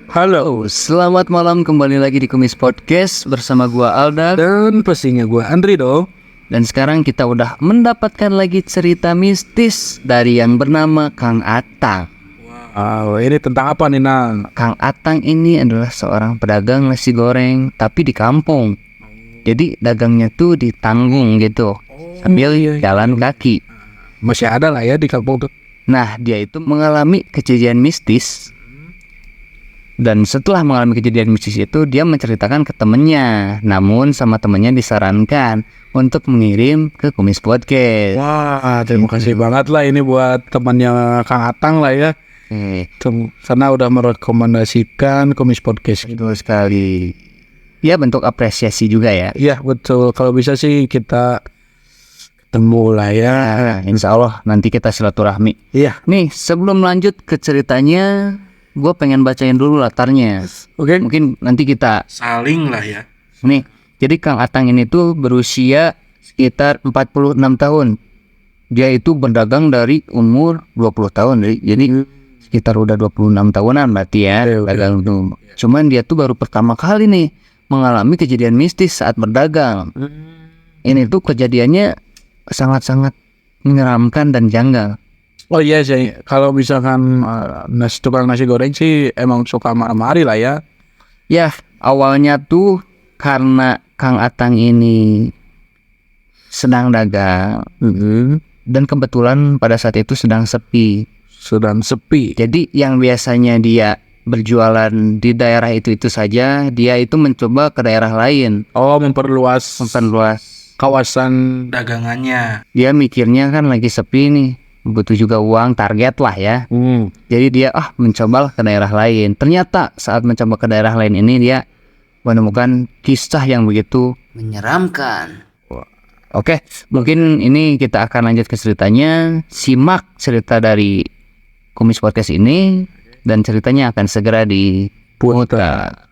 Halo, selamat malam, kembali lagi di Kumis Podcast bersama gua Alda. Dan pastinya gue Andri dong. Dan sekarang kita udah mendapatkan lagi cerita mistis dari yang bernama Kang Atang. Wow, ini tentang apa nih Nang? Kang Atang ini adalah seorang pedagang nasi goreng tapi di kampung. Jadi dagangnya tuh ditanggung gitu sambil jalan kaki. Masih ada lah ya di kampung tuh. Nah, dia itu mengalami kejadian mistis. Dan setelah mengalami kejadian mistis itu, dia menceritakan ke temennya. Namun sama temennya disarankan untuk mengirim ke Kumis Podcast. Wah, terima kasih banget lah ini buat temannya Kang Atang lah ya. Karena udah merekomendasikan Kumis Podcast. Betul sekali. Ya, bentuk apresiasi juga ya. Iya betul, kalau bisa sih kita ketemu lah ya. Insya Allah nanti kita silaturahmi. Iya. Nih, sebelum lanjut ke ceritanya, gue pengen bacain dulu latarnya. Oke. Mungkin nanti kita Saling lah ya. nih. Jadi Kang Atang ini tuh berusia sekitar 46 tahun. Dia itu berdagang dari umur 20 tahun. Jadi sekitar udah 26 tahunan berarti ya dagang tuh. Cuman dia tuh baru pertama kali nih mengalami kejadian mistis saat berdagang. Ini tuh kejadiannya sangat-sangat menyeramkan dan janggal. Oh iya sih, kalau misalkan tukang nasi goreng sih emang suka marah-marah lah ya. Ya, awalnya tuh karena Kang Atang ini sedang dagang dan kebetulan pada saat itu sedang sepi. Jadi yang biasanya dia berjualan di daerah itu saja, dia itu mencoba ke daerah lain. Oh, memperluas kawasan dagangannya. Dia mikirnya kan lagi sepi nih, butuh juga uang, target lah ya. Jadi dia mencoba ke daerah lain. Ternyata saat mencoba ke daerah lain ini dia menemukan kisah yang begitu menyeramkan. Oke, mungkin ini kita akan lanjut ke ceritanya. Simak cerita dari Kumis Podcast ini dan ceritanya akan segera diputar.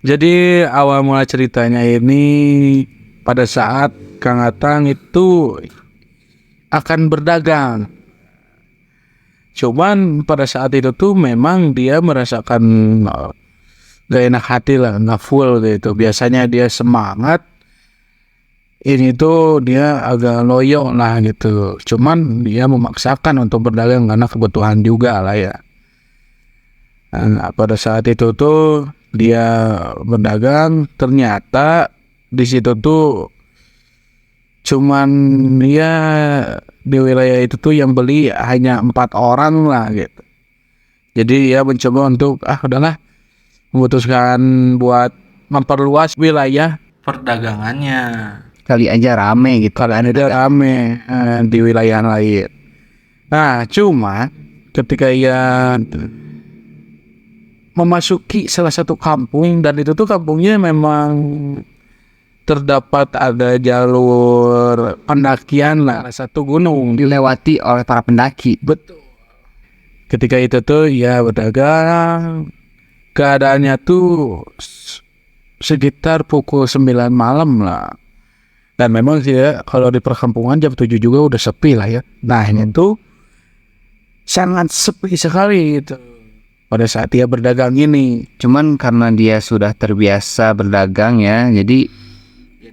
Jadi awal mula ceritanya ini pada saat Kang Atang itu akan berdagang. Cuman pada saat itu tuh memang dia merasakan gak enak hati lah, gak full gitu. Biasanya dia semangat, ini tuh dia agak loyo lah gitu. Cuman dia memaksakan untuk berdagang karena kebutuhan juga lah ya. Nah, pada saat itu tuh dia berdagang, ternyata di situ tuh cuman dia di wilayah itu tuh yang beli hanya 4 orang lah gitu. Jadi dia mencoba untuk udahlah, memutuskan buat memperluas wilayah perdagangannya. Kali aja rame gitu. Kalau ada rame di wilayah lain. Nah, cuma ketika ia memasuki salah satu kampung, dan itu tuh kampungnya memang terdapat ada jalur pendakian lah, satu gunung Dilewati oleh para pendaki. betul. Ketika itu tuh ya berdagang, keadaannya tuh sekitar pukul 9 malam lah. Dan memang sih ya, kalau di perkampungan jam 7 juga udah sepi lah ya. Nah ini tuh sangat sepi sekali gitu pada saat dia berdagang ini. Cuman karena dia sudah terbiasa berdagang ya, jadi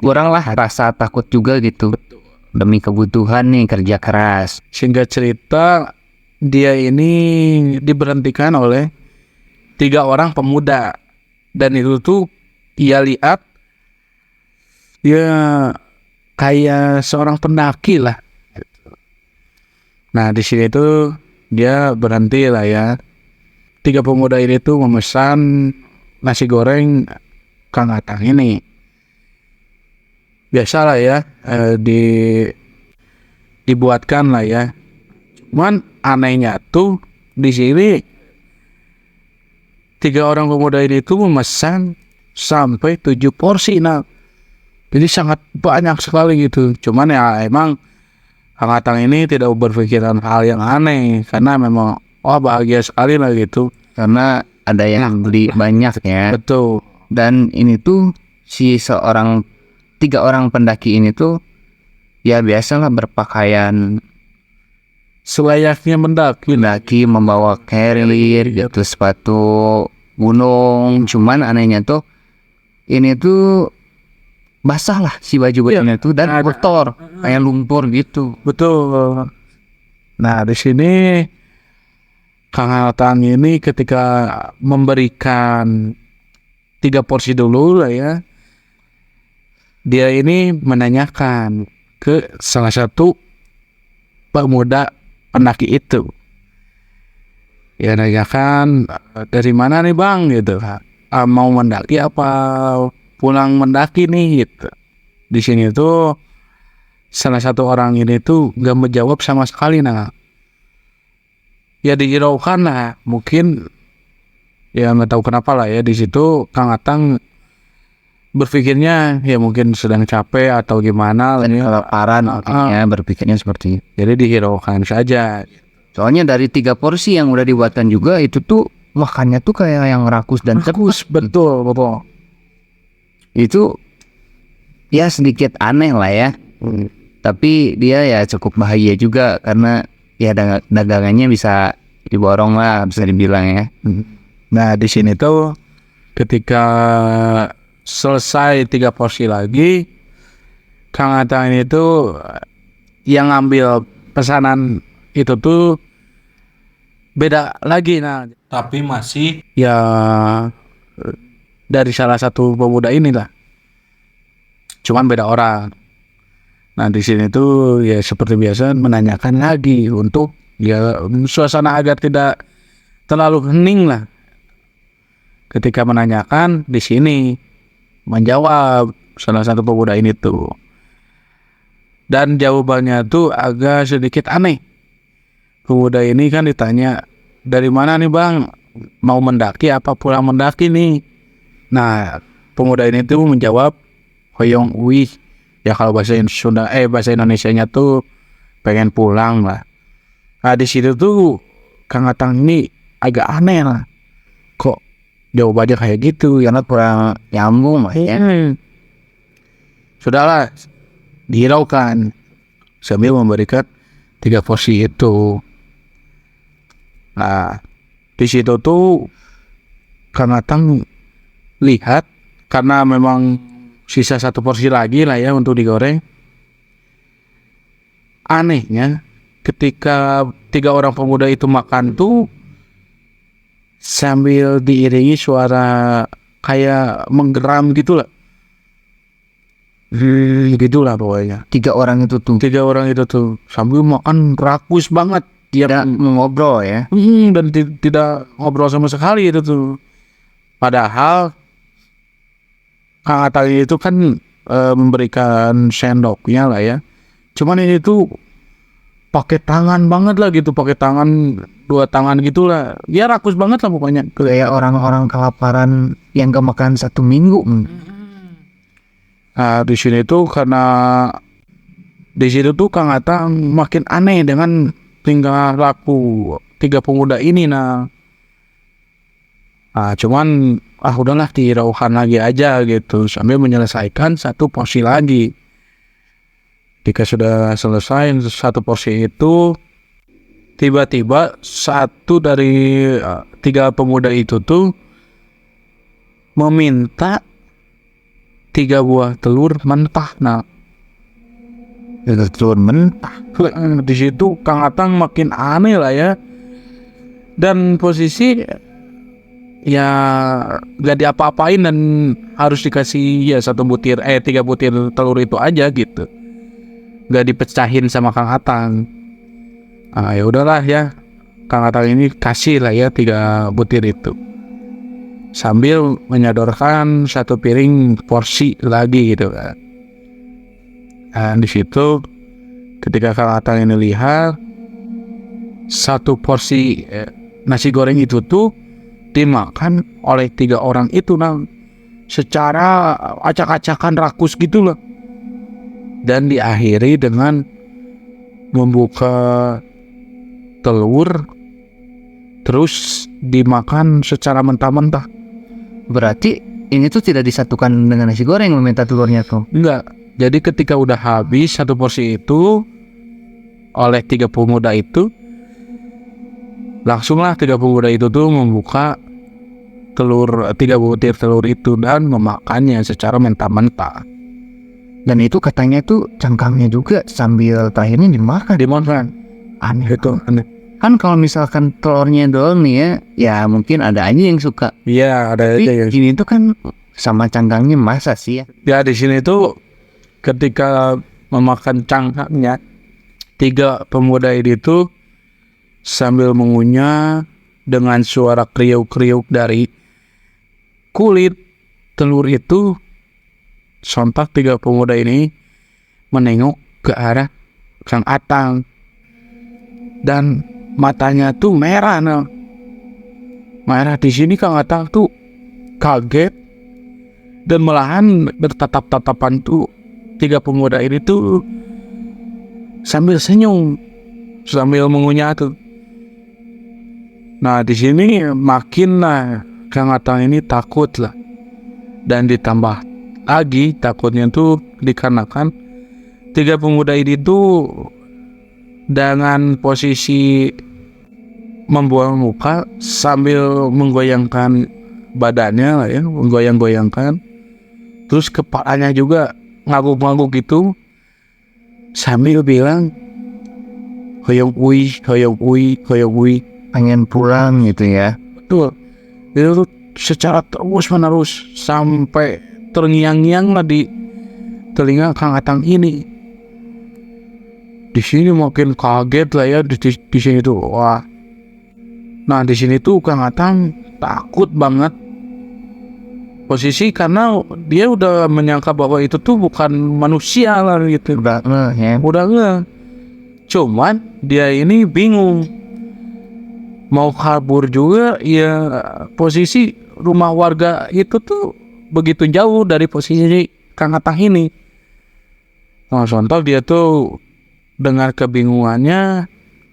kuranglah rasa takut juga gitu. Demi kebutuhan nih, kerja keras. Sehingga cerita dia ini diberhentikan oleh 3 orang pemuda. Dan itu tuh ia lihat dia kayak seorang pendaki lah. Nah di sini tuh dia berhenti lah ya. 3 pemuda ini tuh memesan nasi goreng Kang Atang ini. Biasalah ya, dibuatkan lah ya. Cuman anehnya tuh di sini 3 orang pemuda ini tuh memesan sampai 7 porsi. Nah, jadi sangat banyak sekali gitu. Cuman ya emang Kang Atang ini tidak berpikiran hal yang aneh, karena memang wah bahagia sekali lah gitu. karena ada yang beli banyak ya. Betul. Dan ini tuh si 3 orang pendaki ini tuh ya biasalah berpakaian Selayaknya mendaki. pendaki, membawa carrier gitu, sepatu gunung. Cuman anehnya tuh ini tuh basah lah si baju-bajunya tuh dan kotor kayak lumpur gitu. Betul. Nah di sini Kang Atang ini ketika memberikan 3 porsi dulu lah ya, dia ini menanyakan ke salah satu pemuda pendaki itu. Ya nanyakan, dari mana nih bang gitu, mau mendaki apa pulang mendaki nih gitu. Di sini tuh salah satu orang ini tuh gak menjawab sama sekali. Nah ya dihiraukan lah, mungkin ya nggak tahu kenapa lah ya, di situ Kang Atang berpikirnya ya mungkin sedang capek atau gimana lah ya. Kelaparan ya, berpikirnya seperti itu. Jadi dihiraukan saja. Soalnya dari 3 porsi yang udah dibuatkan juga itu tuh makannya tuh kayak yang rakus dan Bagus, betul. itu ya sedikit aneh lah ya. Tapi dia ya cukup bahagia juga karena ya dagangannya bisa diborong lah, bisa dibilang ya. Nah di sini tuh ketika selesai 3 porsi lagi, Kang Atang ini tuh yang ngambil pesanan itu tuh beda lagi. Nah tapi masih ya dari salah satu pemuda inilah, cuman beda orang. Nah di sini tuh ya seperti biasa menanyakan lagi untuk ya suasana agar tidak terlalu hening lah. Ketika menanyakan di sini menjawab salah satu pemuda ini tuh, dan jawabannya tuh agak sedikit aneh. Pemuda ini kan ditanya, dari mana nih bang, mau mendaki apa pulang mendaki nih? Nah pemuda ini tuh menjawab hoyong uih, ya kalau bahasa Indonesianya tuh pengen pulang lah. Nah di situ tuh Kang Atang ini agak aneh lah, kok jawabannya kayak gitu, Karena kurang nyambung lah ya. Sudahlah, dihiraukan sambil memberikan 3 porsi itu. Nah di situ tuh Kang Atang lihat, karena memang sisa 1 porsi lagi lah ya untuk digoreng. Anehnya ketika 3 orang pemuda itu makan tuh sambil diiringi suara kayak menggeram gitulah. Gitulah pokoknya. 3 orang itu tuh 3 orang itu tuh sambil makan rakus banget. Dia tidak ngobrol ya. dan tidak ngobrol sama sekali itu tuh. Padahal Kang Atang itu kan memberikan sendoknya lah ya. Cuman ini tuh pakai tangan banget lah gitu, pakai tangan 2 tangan gitulah. Ya rakus banget lah pokoknya. Kayak orang-orang kelaparan yang gak makan 1 minggu. Nah di sini tuh karena di situ tuh Kang Atang makin aneh dengan tingkah laku 3 pemuda ini. Nah cuman udahlah dirauhan lagi aja gitu sambil menyelesaikan 1 porsi lagi. Ketika sudah selesai 1 porsi itu, tiba-tiba satu dari 3 pemuda itu tuh meminta 3 buah telur mentah. Nah Telur mentah. di situ Kang Atang makin aneh lah ya, dan posisi ya gak diapa-apain dan harus dikasih ya 3 butir telur itu aja gitu, gak dipecahin sama Kang Atang. Ya udahlah ya, Kang Atang ini kasih lah ya 3 butir itu sambil menyodorkan 1 piring porsi lagi gitu kan. Nah di situ ketika Kang Atang ini lihat 1 porsi nasi goreng itu tuh dimakan oleh 3 orang itu secara acak-acakan rakus gitu loh, dan diakhiri dengan membuka telur terus dimakan secara mentah-mentah. Berarti ini tuh tidak disatukan dengan nasi goreng meminta telurnya tuh. Enggak. Jadi ketika udah habis satu porsi itu oleh 3 pemuda itu, langsunglah 3 pemuda itu tuh membuka 3 butir telur itu dan memakannya secara mentah-mentah. Dan itu katanya tuh cangkangnya juga sambil terakhirnya dimakan. Aneh Itu aneh. Kan kalau misalkan telurnya doang nih ya mungkin ada aja yang suka. Iya, ada Tapi aja yang. ini tuh kan sama cangkangnya masa sih ya? Ya di sini tuh ketika memakan cangkangnya, 3 pemuda ini tuh sambil mengunyah dengan suara kriuk-kriuk dari kulit telur itu, sontak 3 pemuda ini menengok ke arah Kang Atang dan matanya tuh merah. Merah. Di sini Kang Atang tuh kaget dan malahan bertatap-tatapan tuh 3 pemuda ini tuh sambil senyum, sambil mengunyah tuh. Nah di sini makin lah Kang Atang ini takut lah, dan ditambah lagi takutnya tuh dikarenakan 3 pemuda ini tuh dengan posisi membuang muka sambil menggoyangkan badannya lah ya, menggoyang-goyangkan, terus kepalanya juga ngangguk-ngangguk gitu sambil bilang hoyong ui, hoyong ui, hoyong ui, Pengen pulang gitu ya. betul. Itu tuh secara terus menerus sampai terngiang-ngiang lah di telinga Kang Atang ini. Di sini makin kaget lah ya di sini tuh. Wah. Nah di sini tuh Kang Atang takut banget. Posisi karena dia udah menyangka bahwa itu tuh bukan manusia lah gitu. Udah ya. Udah nggak. Cuman dia ini bingung. Mau kabur juga ya, posisi rumah warga itu tuh begitu jauh dari posisi Kang Atang ini. Nah sontak dia tuh dengan kebingungannya,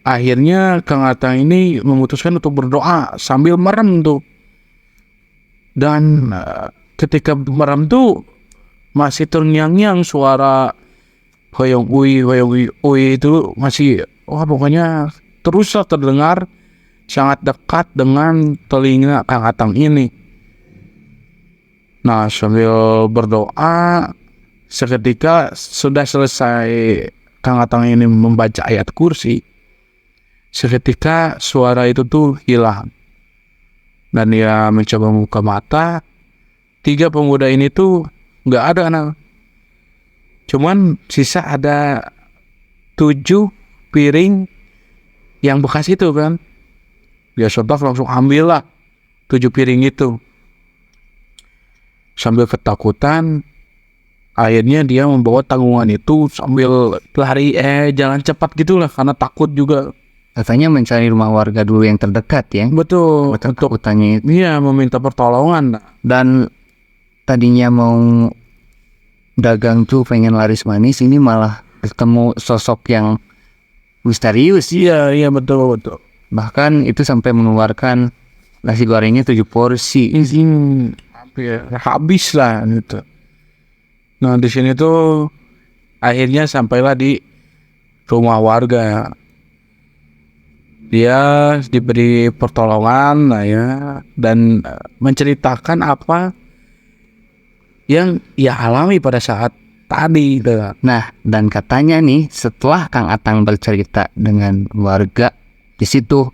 akhirnya Kang Atang ini memutuskan untuk berdoa sambil merem tuh. Dan ketika merem tuh masih terngiang-ngiang suara hoyong ui itu masih, wah pokoknya teruslah terdengar sangat dekat dengan telinga Kang Atang ini. Nah sambil berdoa, seketika sudah selesai Kang Atang ini membaca ayat kursi, seketika suara itu tuh hilang. Dan dia mencoba membuka mata, 3 pemuda ini tuh nggak ada. Cuman sisa ada 7 piring yang bekas itu kan. Dia sontak langsung ambil lah 7 piring itu. Sambil ketakutan, akhirnya dia membawa tanggungan itu sambil lari jalan cepat gitulah karena takut juga. Katanya mencari rumah warga dulu yang terdekat ya. Betul. Untuk Ketakutannya itu. iya meminta pertolongan. Dan tadinya mau dagang tuh pengen laris manis, ini malah ketemu sosok yang misterius. Iya betul. Bahkan itu sampai mengeluarkan nasi gorengnya 7 porsi. Hampir habis lah gitu. Nah di sini tuh akhirnya sampailah di rumah warga. Dia diberi pertolongan lah ya, dan menceritakan apa yang ia alami pada saat tadi gitu. Nah, dan katanya nih setelah Kang Atang bercerita dengan warga di situ,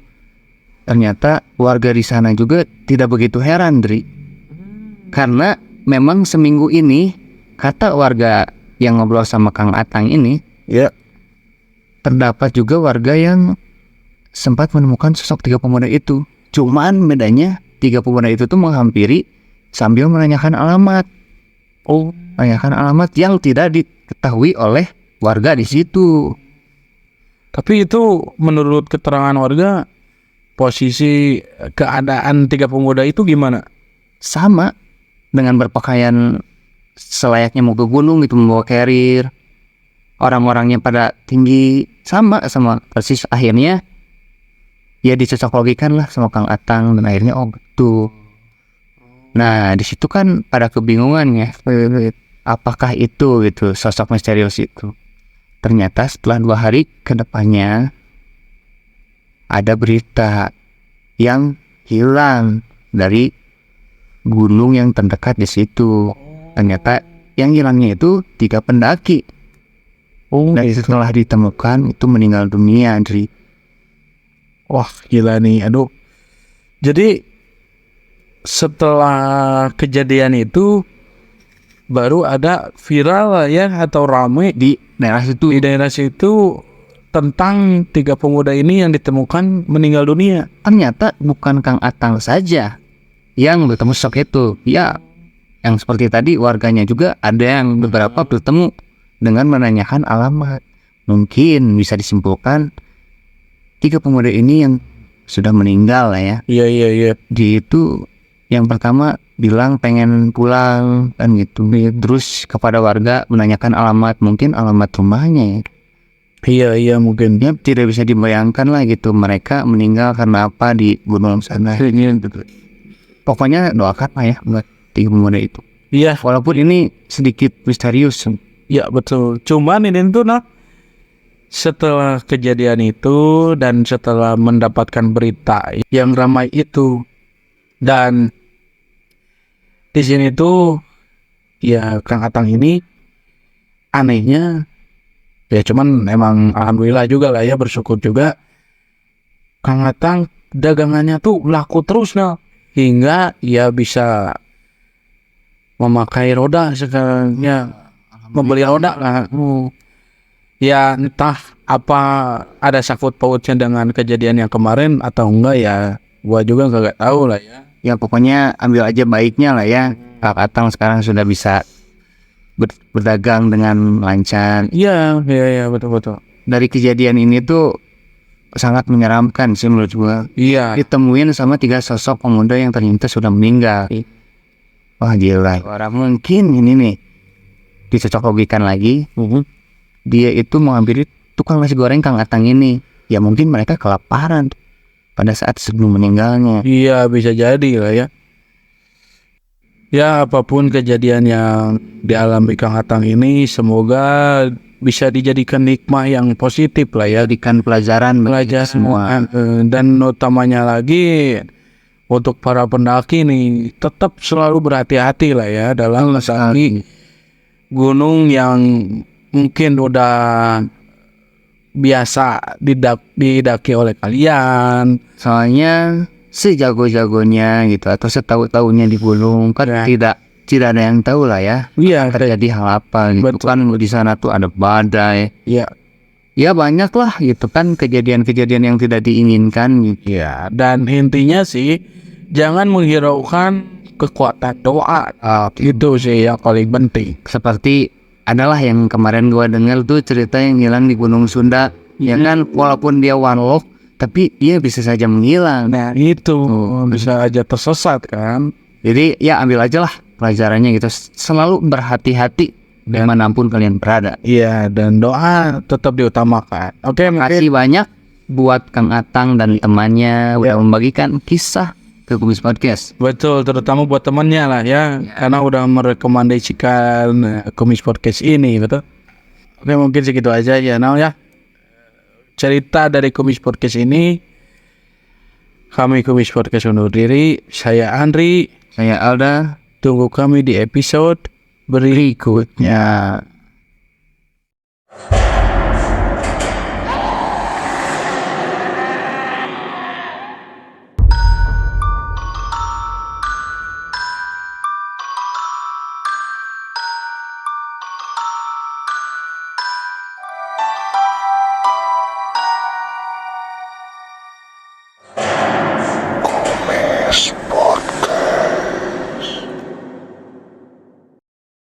ternyata warga di sana juga tidak begitu heran, Dri. Karena memang seminggu ini, kata warga yang ngobrol sama Kang Atang ini, Ya. terdapat juga warga yang sempat menemukan sosok 3 pemuda itu. Cuman bedanya 3 pemuda itu tuh menghampiri sambil menanyakan alamat. Menanyakan alamat yang tidak diketahui oleh warga di situ. Tapi itu menurut keterangan warga, posisi keadaan 3 pemuda itu gimana? Sama dengan berpakaian selayaknya mau ke gunung gitu, membawa carrier. Orang-orangnya pada tinggi, sama persis. Akhirnya ya dicocok logikan lah sama Kang Atang, dan akhirnya oh betul. Nah di situ kan pada kebingungan ya, apakah itu gitu sosok misterius itu. Ternyata setelah 2 hari ke depannya ada berita yang hilang dari gunung yang terdekat di situ. Ternyata yang hilangnya itu 3 pendaki. Dan setelah ditemukan itu meninggal dunia, Andri. Wah gila nih, aduh. Jadi setelah kejadian itu baru ada viral lah ya, atau ramai Di daerah situ. di daerah situ tentang 3 pemuda ini yang ditemukan meninggal dunia. Ternyata bukan Kang Atang saja yang bertemu sosok itu. Ya, yang seperti tadi warganya juga ada yang beberapa bertemu dengan menanyakan alamat. Mungkin bisa disimpulkan 3 pemuda ini yang sudah meninggal lah ya. Iya. Dia itu yang pertama bilang pengen pulang kan gitu. Terus kepada warga menanyakan alamat, mungkin alamat rumahnya ya. Iya mungkin. Ya tidak bisa dibayangkan lah gitu mereka meninggal karena apa di gunung sana. Pokoknya doakan lah ya buat 3 pemuda itu. Iya. Walaupun ini sedikit misterius. Ya betul. Cuman ini tuh setelah kejadian itu dan setelah mendapatkan berita yang ramai itu, dan di sini tuh ya Kang Atang ini anehnya ya, cuman emang alhamdulillah juga lah ya, bersyukur juga Kang Atang dagangannya tuh laku terus hingga ya bisa memakai roda sekarang ya, membeli roda lah. Ya entah apa ada sakut pautnya dengan kejadian yang kemarin atau enggak ya, gua juga nggak tahu lah ya. Ya pokoknya ambil aja baiknya lah ya. Kang Atang sekarang sudah bisa berdagang dengan lancar. Iya betul. Dari kejadian ini tuh sangat menyeramkan sih menurut gua. Iya. Ditemuin sama 3 sosok pemuda yang ternyata sudah meninggal. Wah gila. Orang mungkin ini nih dicocok logikan lagi. Dia itu menghampiri tukang nasi goreng Kang Atang ini. Ya mungkin mereka kelaparan pada saat sebelum meninggalnya. Iya bisa jadi lah ya. Ya apapun kejadian yang dialami Kang Atang ini, semoga bisa dijadikan hikmah yang positif lah ya, Jadikan pelajaran semua. Dan utamanya lagi untuk para pendaki nih, tetap selalu berhati-hati lah ya dalam mendaki gunung yang mungkin udah biasa didaki oleh kalian. Soalnya sejago-jagonya gitu atau setahu-tahunya di gunung kan tidak ada yang tahu lah ya. Iya. Terjadi hal apa gitu. Betul. Kan di sana tuh ada badai. Iya. Ya banyak lah gitu kan kejadian-kejadian yang tidak diinginkan gitu. Ya, dan intinya sih jangan menghiraukan kekuatan doa. Itu sih yang paling penting. Seperti adalah yang kemarin gua dengar tuh cerita yang hilang di Gunung Sunda. Ya kan walaupun dia one lock tapi dia bisa saja menghilang. Nah itu bisa aja tersesat kan. Jadi ya ambil aja lah pelajarannya gitu. Selalu berhati-hati dimanapun kalian berada. Iya, dan doa tetap diutamakan. Oke, Makasih banyak buat Kang Atang dan temannya udah membagikan kisah ke Kumis Podcast. Betul, terutama buat temannya lah ya, karena udah merekomendasikan Kumis Podcast ini, betul. Oke, mungkin segitu aja ya ya. Cerita dari Kumis Podcast ini. Kami Kumis Podcast undur diri. Saya Andri. Saya Alda. Tunggu kami di episode berikutnya.